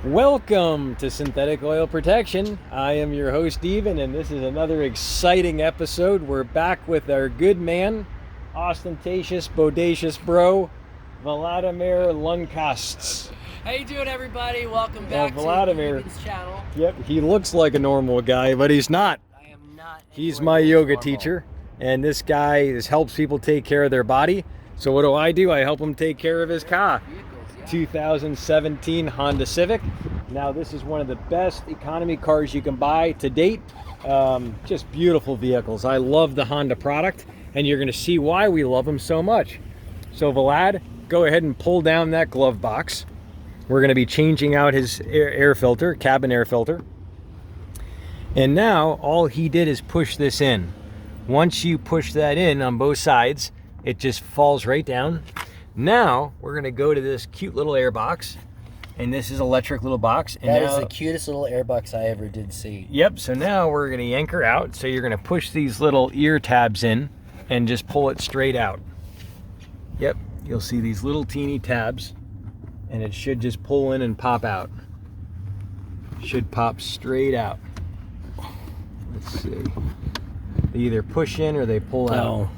Welcome to Synthetic Oil Protection. I am your host, Eben, and this is another exciting episode. We're back with our good man, ostentatious, bodacious bro, Vladimir Lunkasts. How you doing, everybody? Welcome back to Eben's channel. Yep, he looks like a normal guy, but he's not. I am not. He's my yoga teacher, and this guy helps people take care of their body. So what do? I help him take care of his car. 2017 Honda Civic. Now this is one of the best economy cars you can buy to date. Just beautiful vehicles. I love the Honda product, and you're going to see why we love them so much. So Vlad, go ahead and pull down that glove box. We're going to be changing out his air filter, cabin air filter. And now all he did is push this in. Once you push that in on both sides, it just falls right down. Now we're going to go to this cute little air box, and this is electric little box. And that is the cutest little air box I ever did see. Yep, so now we're going to yank her out. So you're going to push these little ear tabs in and just pull it straight out. Yep, you'll see these little teeny tabs, and it should just pull in and pop out. Should pop straight out. Let's see. They either push in or they pull out. Oh.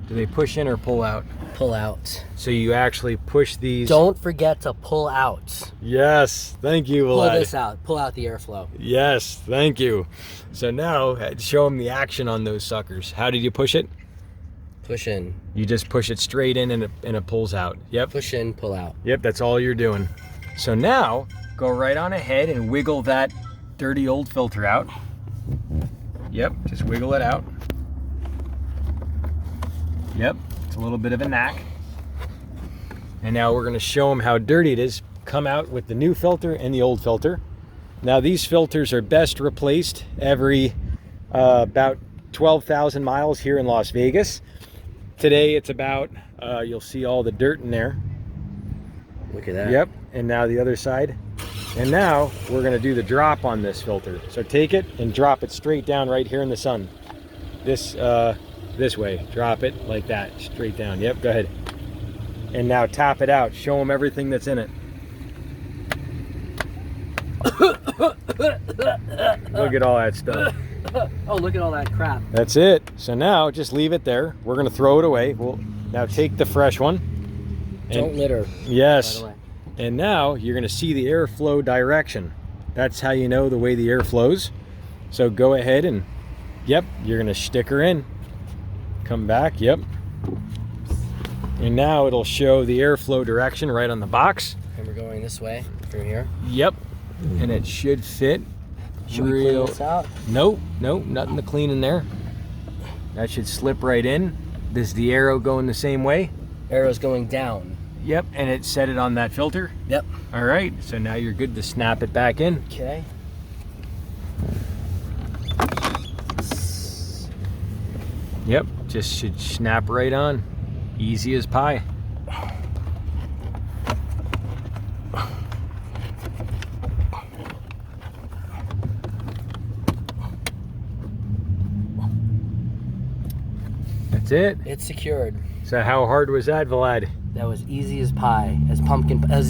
Do they push in or pull out? Pull out. So you actually push these. Don't forget to pull out. Yes, thank you, Vlad. Pull this out. Pull out the airflow. Yes, thank you. So now, show them the action on those suckers. How did you push it? Push in. You just push it straight in and it pulls out. Yep. Push in, pull out. Yep, that's all you're doing. So now, go right on ahead and wiggle that dirty old filter out. Yep, just wiggle it out. Yep, it's a little bit of a knack. And now we're going to show them how dirty it is. Come out with the new filter and the old filter. Now these filters are best replaced every about 12,000 miles here in Las Vegas. Today it's about, you'll see all the dirt in there. Look at that. Yep, and now the other side. And now we're going to do the drop on this filter. So take it and drop it straight down right here in the sun. This way, drop it like that, straight down. Yep, go ahead. And now tap it out. Show them everything that's in it. Look at all that stuff. Oh, look at all that crap. That's it. So now just leave it there. We're gonna throw it away. We'll now take the fresh one. Don't litter. Yes. And now you're gonna see the airflow direction. That's how you know the way the air flows. So go ahead and, yep, you're gonna stick her in. Come back, yep. And now it'll show the airflow direction right on the box. And we're going this way from here. Yep. And it should fit. Should we clean this out? Nope, nothing to clean in there. That should slip right in. Does the arrow go in the same way? Arrow's going down. Yep, and it set it on that filter? Yep. All right, so now you're good to snap it back in. Okay. Yep, just should snap right on. Easy as pie. That's it. It's secured. So how hard was that, Vlad? That was easy as pie, as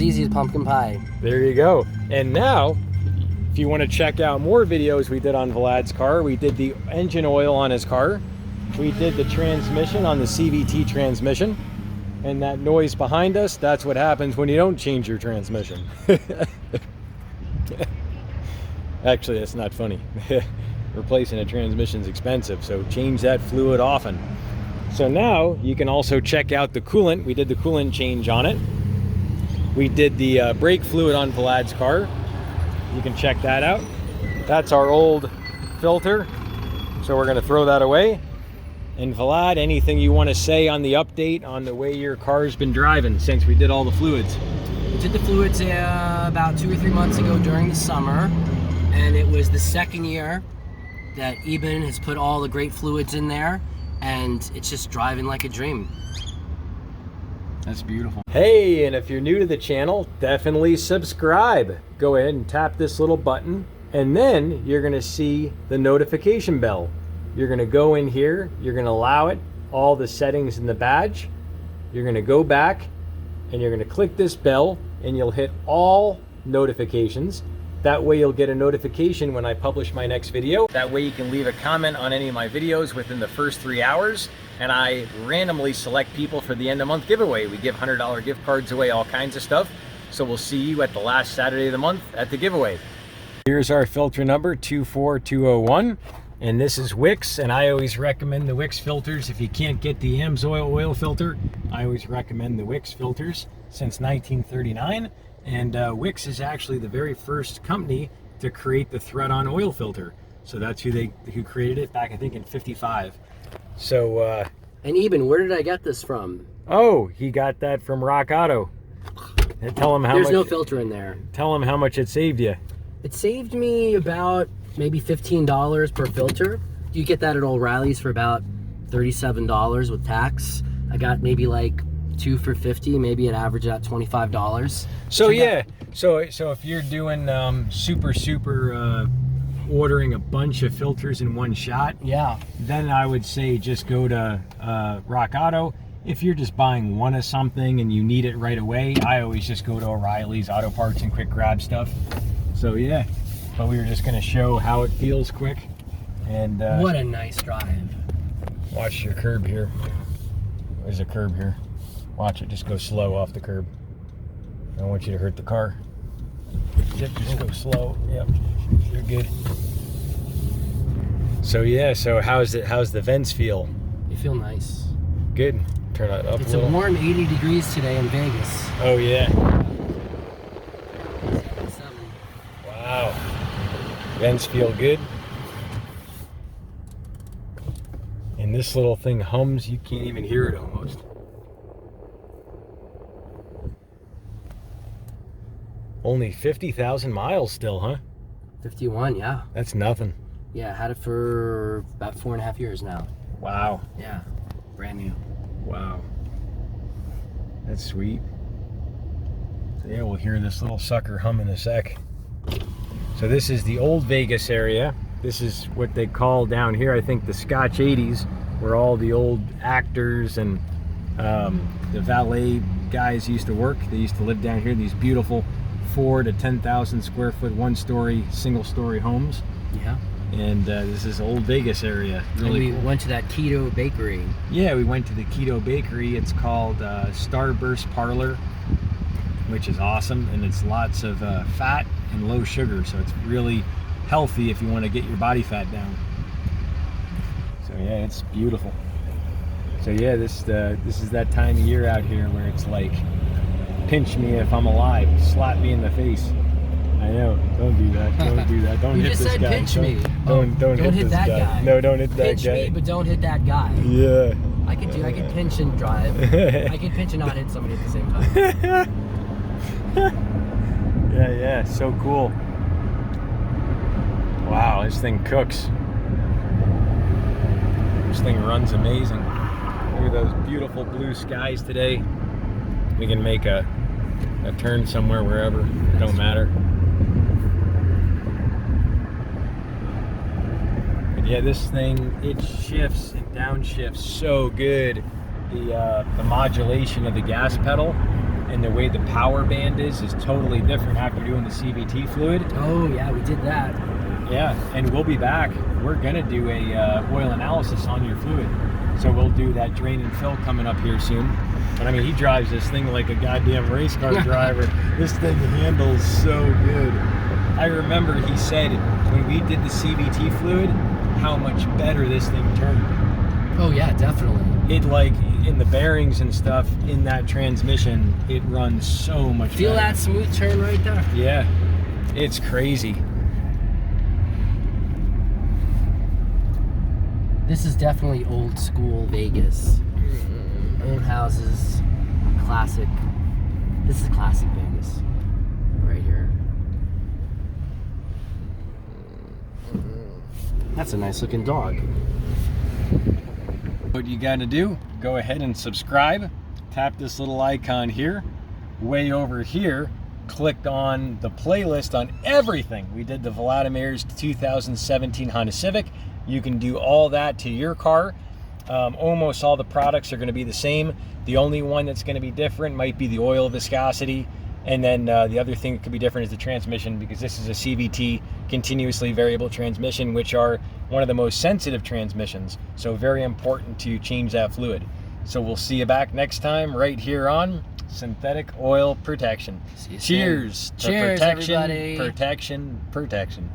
easy as pumpkin pie. There you go. And now, if you want to check out more videos we did on Vlad's car, we did the engine oil on his car. We did the transmission on the CVT transmission. And that noise behind us, that's what happens when you don't change your transmission. Actually, that's not funny. Replacing a transmission is expensive, so change that fluid often. So now you can also check out the coolant. We did the coolant change on it. We did the brake fluid on Vlad's car. You can check that out. That's our old filter. So we're gonna throw that away. And Vlad, anything you want to say on the update on the way your car's been driving since we did all the fluids? We did the fluids about 2 or 3 months ago during the summer, and it was the second year that Eben has put all the great fluids in there, and it's just driving like a dream. That's beautiful. Hey, and if you're new to the channel, definitely subscribe. Go ahead and tap this little button, and then you're gonna see the notification bell. You're gonna go in here, you're gonna allow it all the settings in the badge. You're gonna go back and you're gonna click this bell and you'll hit all notifications. That way you'll get a notification when I publish my next video. That way you can leave a comment on any of my videos within the first 3 hours, and I randomly select people for the end of month giveaway. We give $100 gift cards away, all kinds of stuff. So we'll see you at the last Saturday of the month at the giveaway. Here's our filter number 24201, and this is Wix, and I always recommend the Wix filters. If you can't get the AMSOIL oil filter, I always recommend the Wix filters since 1939. And Wix is actually the very first company to create the thread-on oil filter. So that's who created it back, I think, in '55. So and Eben, where did I get this from? Oh, he got that from Rock Auto. And tell him how There's much. no filter in there. Tell him how much it saved you. It saved me about maybe $15 per filter. You get that at O'Reilly's for about $37 with tax. I got maybe like 2 for $50, maybe it averaged out $25. So yeah, so if you're doing super ordering a bunch of filters in one shot, yeah, then I would say just go to Rock Auto. If you're just buying one of something and you need it right away, I always just go to O'Reilly's Auto Parts and quick grab stuff. So yeah, but we were just gonna show how it feels quick. And what a nice drive. Watch your curb here. There's a curb here. Watch it, just go slow off the curb. I don't want you to hurt the car. Yep, just go slow. Yep, you're good. So yeah, so how's the vents feel? They feel nice. Good. Turn it up It's a little. a warm 80 degrees today in Vegas. Oh yeah. 77. Wow. Vents feel good. And this little thing hums, you can't even hear it almost. Only 50,000 miles still, huh? 51, yeah. That's nothing. Yeah, I had it for about 4.5 years now. Wow. Yeah, brand new. Wow. That's sweet. So yeah, we'll hear this little sucker hum in a sec. So this is the old Vegas area. This is what they call down here, I think, the Scotch 80s, where all the old actors and the valet guys used to work. They used to live down here, these beautiful 4,000 to 10,000 square foot, one-story, single-story homes. Yeah. And this is old Vegas area. Really and we went to that keto bakery. Yeah, we went to the keto bakery. It's called Starburst Parlor, which is awesome, and it's lots of fat and low sugar, so it's really healthy if you want to get your body fat down. So yeah, it's beautiful. So yeah, this is that time of year out here where it's like, pinch me if I'm alive, slap me in the face. I know, don't do that, don't do that, don't you hit just this said guy. Pinch me. Don't hit hit this that guy. No, don't hit that pinch guy. Pinch me, but don't hit that guy. Yeah. I could pinch and drive. I could pinch and not hit somebody at the same time. Yeah, so cool. Wow, this thing cooks. This thing runs amazing. Look at those beautiful blue skies today. We can make a turn somewhere, wherever, it don't matter. But yeah, this thing, it shifts and downshifts so good. The modulation of the gas pedal and the way the power band is totally different after doing the CVT fluid. Oh yeah, we did that. Yeah, and we'll be back. We're gonna do a oil analysis on your fluid. So we'll do that drain and fill coming up here soon. But I mean, he drives this thing like a goddamn race car driver. This thing handles so good. I remember he said when we did the CVT fluid, how much better this thing turned. Oh yeah, definitely. It, like, in the bearings and stuff, in that transmission, it runs so much Feel better. that smooth turn right there? Yeah, it's crazy. This is definitely old school Vegas. Old houses, classic. This is classic Vegas, right here. That's a nice looking dog. What you gotta do, go ahead and subscribe. Tap this little icon here. Way over here, click on the playlist on everything. We did the Vladimir's 2017 Honda Civic. You can do all that to your car. Almost all the products are going to be the same. The only one that's going to be different might be the oil viscosity And then the other thing that could be different is the transmission, because this is a CVT, continuously variable transmission, which are one of the most sensitive transmissions. So very important to change that fluid. So we'll see you back next time right here on Synthetic Oil Protection. See you soon. Cheers to Cheers, protection, everybody. protection, protection.